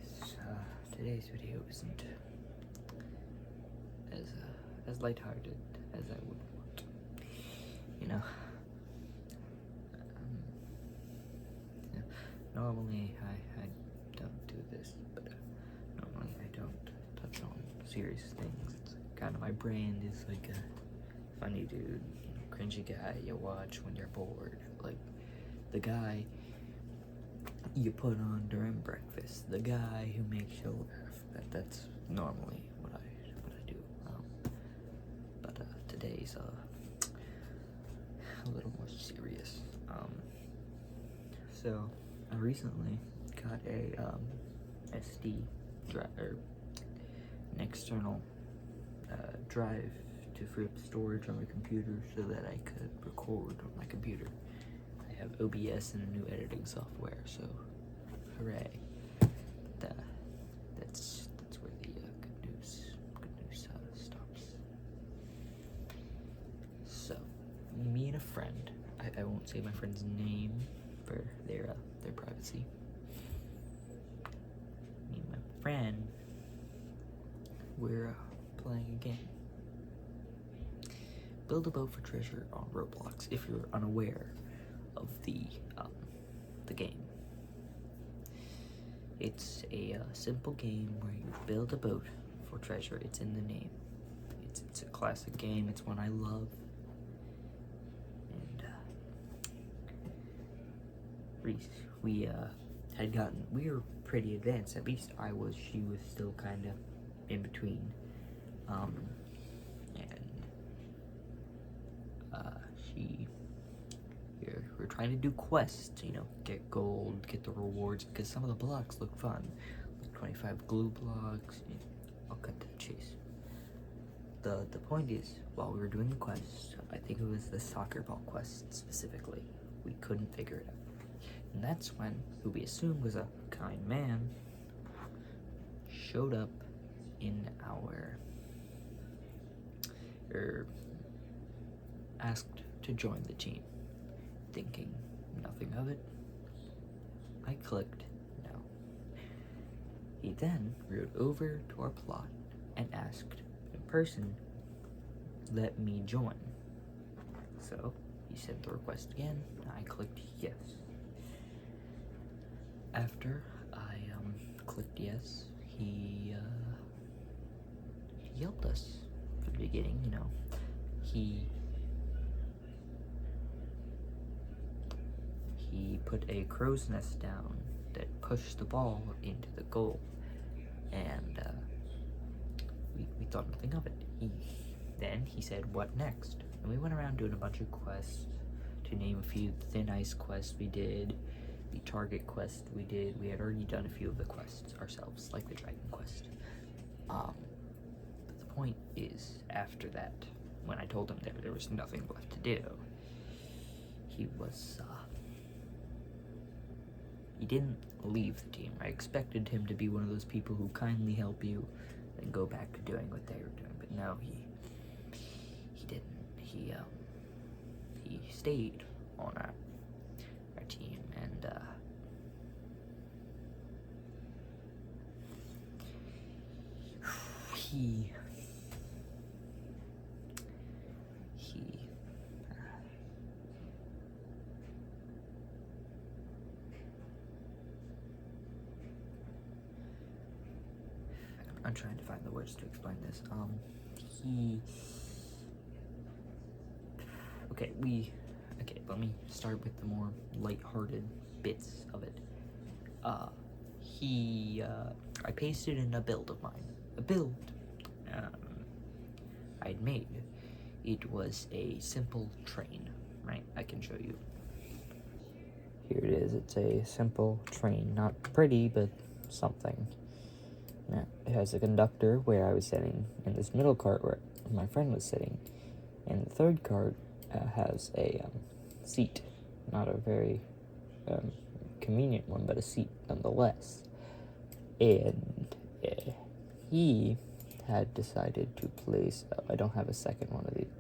anyways, today's video isn't as lighthearted as I would want. You know, yeah, normally I don't do this, but normally I don't touch on serious things. It's kind of my brand is like a funny dude, you know, cringy guy you watch when you're bored, like the guy you put on during breakfast, the guy who makes you laugh. That's normally what I do. But today's a little more serious. So I recently got a SD drive, or an external drive to free up storage on my computer so that I could record on my computer. I have OBS and a new editing software, so hooray! But that's where the good news stops. So me and a friend, I won't say my friend's name for their privacy. Me and my friend, we're playing a game. Build a boat for treasure on Roblox. If you're unaware of the game, it's a simple game where you build a boat for treasure. It's in the name. It's a classic game. It's one I love, and we were pretty advanced. At least I was. She was still kind of in between, and we're trying to do quests, you know, get gold, get the rewards, because some of the blocks look fun, like 25 glue blocks. I'll cut to the chase. The point is, while we were doing the quest, I think it was the soccer ball quest specifically, we couldn't figure it out. And that's when, who we assumed was a kind man, showed up in asked to join the team. Thinking nothing of it, I clicked no. He then rode over to our plot and asked in person, let me join. So he sent the request again. I clicked yes. After I clicked yes, he helped us from the beginning. You know, he put a crow's nest down that pushed the ball into the goal, and we thought nothing of it. Then he said, what next? And we went around doing a bunch of quests. To name a few, the thin ice quest we did, the target quest we did. We had already done a few of the quests ourselves, like the dragon quest. But the point is, after that, when I told him there was nothing left to do, he didn't leave the team. I expected him to be one of those people who kindly help you and go back to doing what they were doing, but no, he didn't. He stayed on our team, and I'm trying to find the words to explain this. Let me start with the more lighthearted bits of it. I pasted in a build of mine. A build I'd made. It was a simple train, right? I can show you. Here it is. It's a simple train. Not pretty, but something. Now, it has a conductor where I was sitting, and this middle cart where my friend was sitting, and the third cart has a seat. Not a very convenient one, but a seat nonetheless. And he had decided to place, I don't have a second one of these.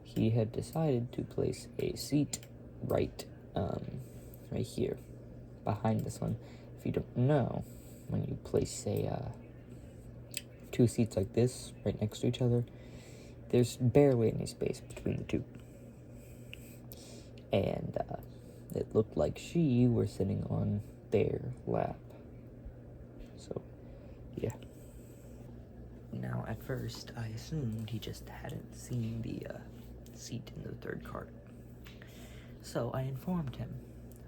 He had decided to place a seat right here, behind this one. If you don't know, when you place two seats like this right next to each other, there's barely any space between the two. And it looked like she were sitting on their lap. So, yeah. Now, at first, I assumed he just hadn't seen the seat in the third cart. So I informed him.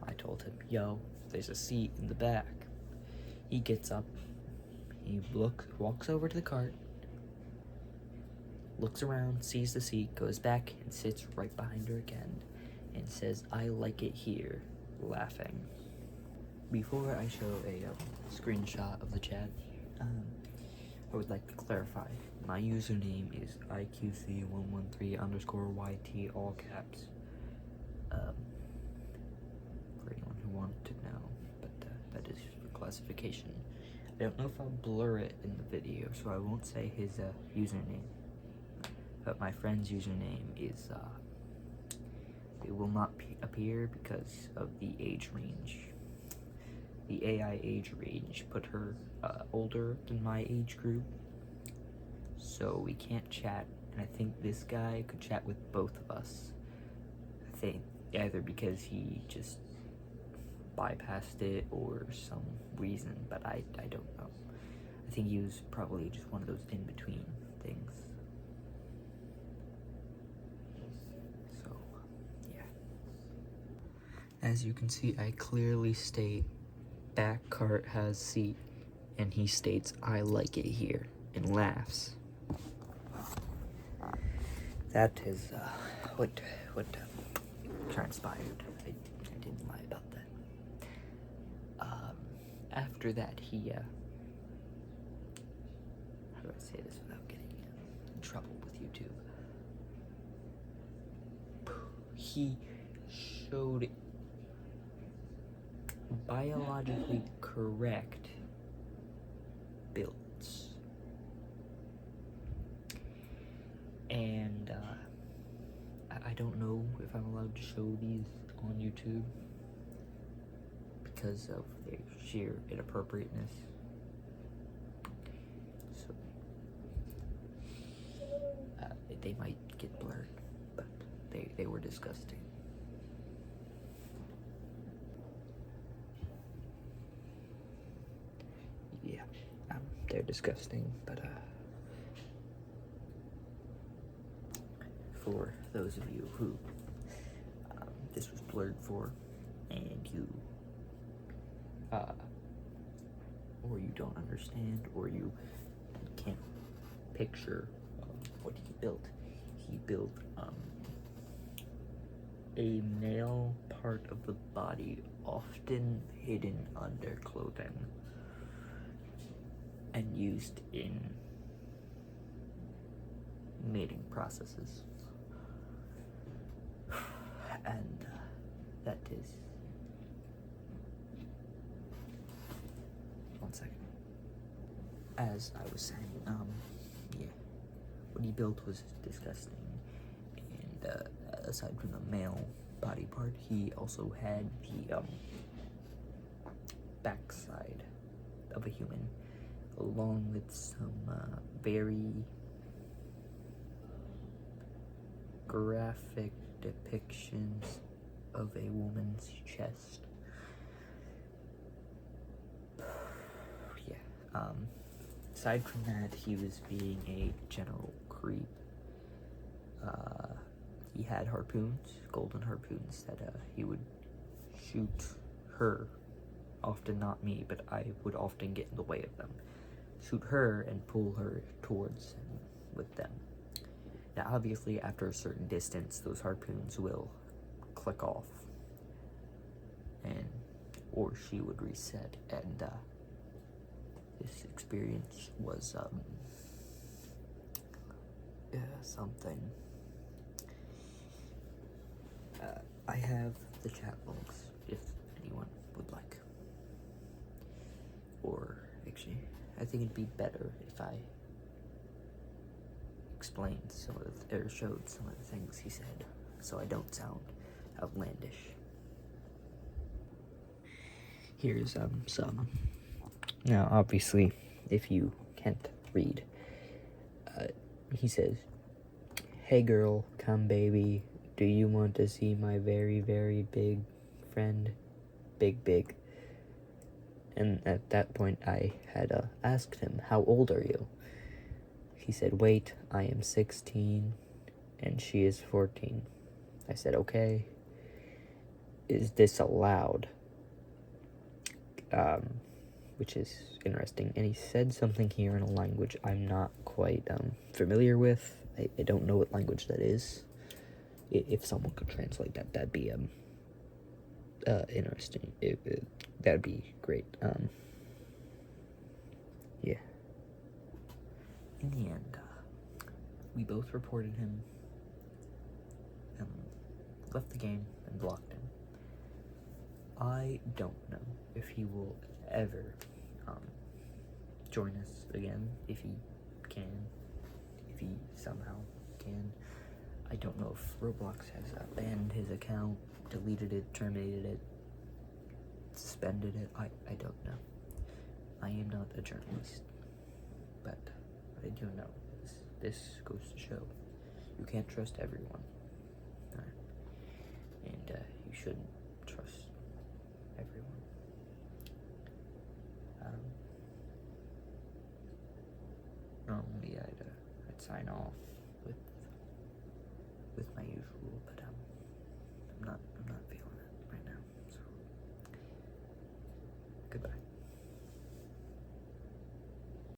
I told him, yo, there's a seat in the back. He gets up, he walks over to the cart, looks around, sees the seat, goes back and sits right behind her again, and says, I like it here, laughing. Before I show a screenshot of the chat, I would like to clarify. My username is IQC113_YT, all caps. For anyone who wanted to know, but that is for classification. I don't know if I'll blur it in the video, so I won't say his username. But my friend's username is, it will not appear because of the age range. The AI age range put her older than my age group, so we can't chat, and I think this guy could chat with both of us. I think either because he just bypassed it or some reason, but I don't know. I think he was probably just one of those in-between things. So, yeah. As you can see, I clearly state back cart has seat, and he states, I like it here, and laughs. That is what transpired. I didn't lie about that. After that, he, how do I say this without getting in trouble with YouTube? He showed biologically correct builds. And I don't know if I'm allowed to show these on YouTube because of their sheer inappropriateness. So they might get blurred, but they were disgusting. Yeah, they're disgusting, but for those of you who this was blurred for, and you or you don't understand, or you can't picture what he built. He built a male part of the body often hidden under clothing and used in mating processes. And that is... One second. As I was saying, yeah, what he built was disgusting. And aside from the male body part, he also had the backside of a human, along with some very graphic depictions of a woman's chest. Yeah, aside from that, he was being a general creep. He had harpoons, golden harpoons, that he would shoot her, often not me, but I would often get in the way of them. Shoot her and pull her towards him with them. Now, obviously, after a certain distance, those harpoons will click off, or she would reset, and this experience was something. I have the chat logs if anyone would like, or actually, I think it'd be better if I explained some of or showed some of the things he said, so I don't sound outlandish. Here's some Now, obviously, if you can't read, he says, "Hey girl, come baby, do you want to see my very, very big friend? Big. And at that point, I had asked him, how old are you? He said, wait, I am 16, and she is 14. I said, okay, is this allowed? Which is interesting. And he said something here in a language I'm not quite familiar with. I don't know what language that is. If someone could translate that, that'd be interesting. That'd be great. Yeah. In the end, we both reported him, left the game, and blocked him. I don't know if he will ever join us again, if he somehow can. I don't know if Roblox has banned his account, deleted it, terminated it, suspended it. I don't know. I am not a journalist, but what I do know is this goes to show you can't trust everyone, and you shouldn't trust everyone. Normally I'd sign off with my usual, but I'm not